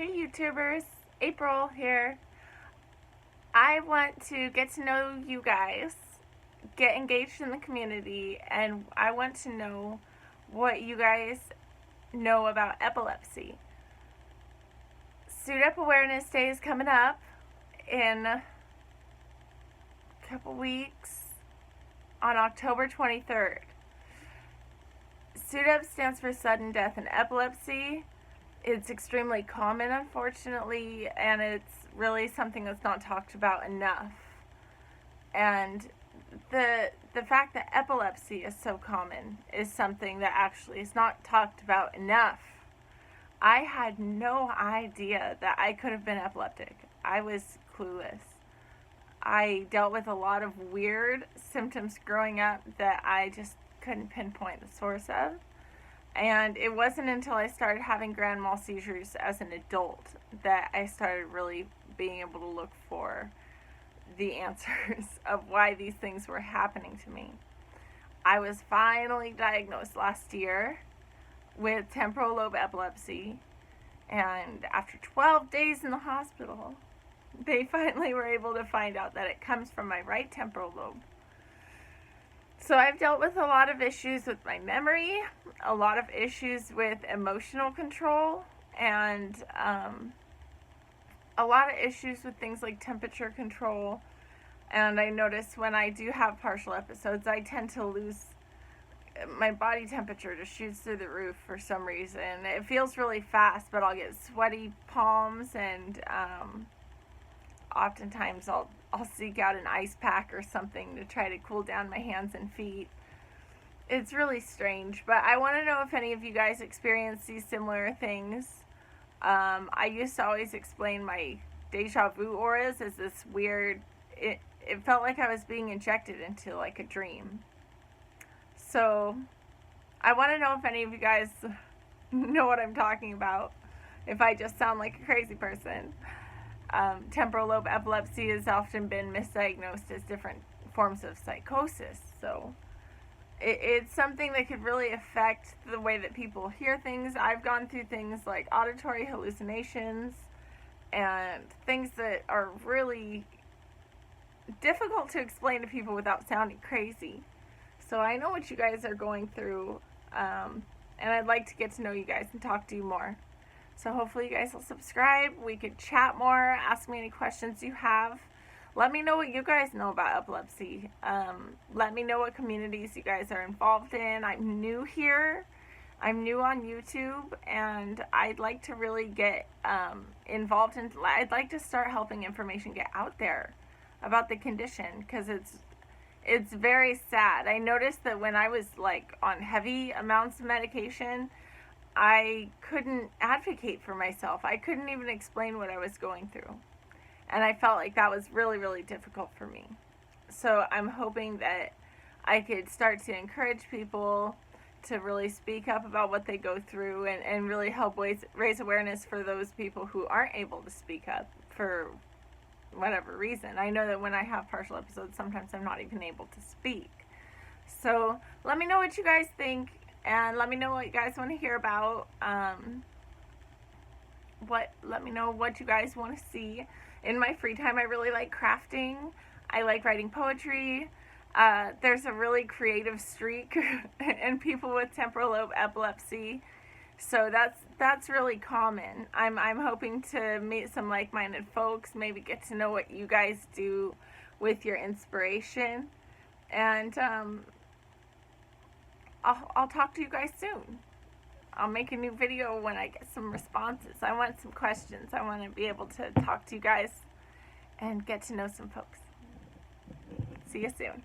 Hey YouTubers, April here. I want to get to know you guys, get engaged in the community, and I want to know what you guys know about epilepsy. Suit Up Awareness Day is coming up in a couple weeks on October 23rd. Suit Up stands for sudden death in epilepsy. It's extremely common, unfortunately, and it's really something that's not talked about enough. And the fact that epilepsy is so common is something that actually is not talked about enough. I had no idea that I could have been epileptic. I was clueless. I dealt with a lot of weird symptoms growing up that I just couldn't pinpoint the source of. And it wasn't until I started having grand mal seizures as an adult that I started really being able to look for the answers of why these things were happening to me. I was finally diagnosed last year with temporal lobe epilepsy, and after 12 days in the hospital, they finally were able to find out that it comes from my right temporal lobe. So I've dealt with a lot of issues with my memory, a lot of issues with emotional control, and a lot of issues with things like temperature control. And I notice when I do have partial episodes, I tend to lose my body temperature, just shoots through the roof for some reason. It feels really fast, but I'll get sweaty palms, and oftentimes I'll seek out an ice pack or something to try to cool down my hands and feet. It's really strange, but I want to know if any of you guys experience these similar things. I used to always explain my deja vu auras as this weird, it felt like I was being injected into like a dream. So I want to know if any of you guys know what I'm talking about, if I just sound like a crazy person. Temporal lobe epilepsy has often been misdiagnosed as different forms of psychosis, so it's something that could really affect the way that people hear things. I've gone through things like auditory hallucinations and things that are really difficult to explain to people without sounding crazy. So I know what you guys are going through, and I'd like to get to know you guys and talk to you more. So hopefully you guys will subscribe. We could chat more, ask me any questions you have. Let me know what you guys know about epilepsy. Let me know what communities you guys are involved in. I'm new here. I'm new on YouTube, and I'd like to really get involved in, I'd like to start helping information get out there about the condition, because it's very sad. I noticed that when I was like on heavy amounts of medication, I couldn't advocate for myself. I couldn't even explain what I was going through. And I felt like that was really, really difficult for me. So I'm hoping that I could start to encourage people to really speak up about what they go through, and really help raise awareness for those people who aren't able to speak up for whatever reason. I know that when I have partial episodes, sometimes I'm not even able to speak. So let me know what you guys think. And let me know what you guys want to hear about. Let me know what you guys want to see. In my free time, I really like crafting. I like writing poetry. There's a really creative streak in people with temporal lobe epilepsy. So that's really common. I'm hoping to meet some like-minded folks, maybe get to know what you guys do with your inspiration. And I'll talk to you guys soon. I'll make a new video when I get some responses. I want some questions. I want to be able to talk to you guys and get to know some folks. See you soon.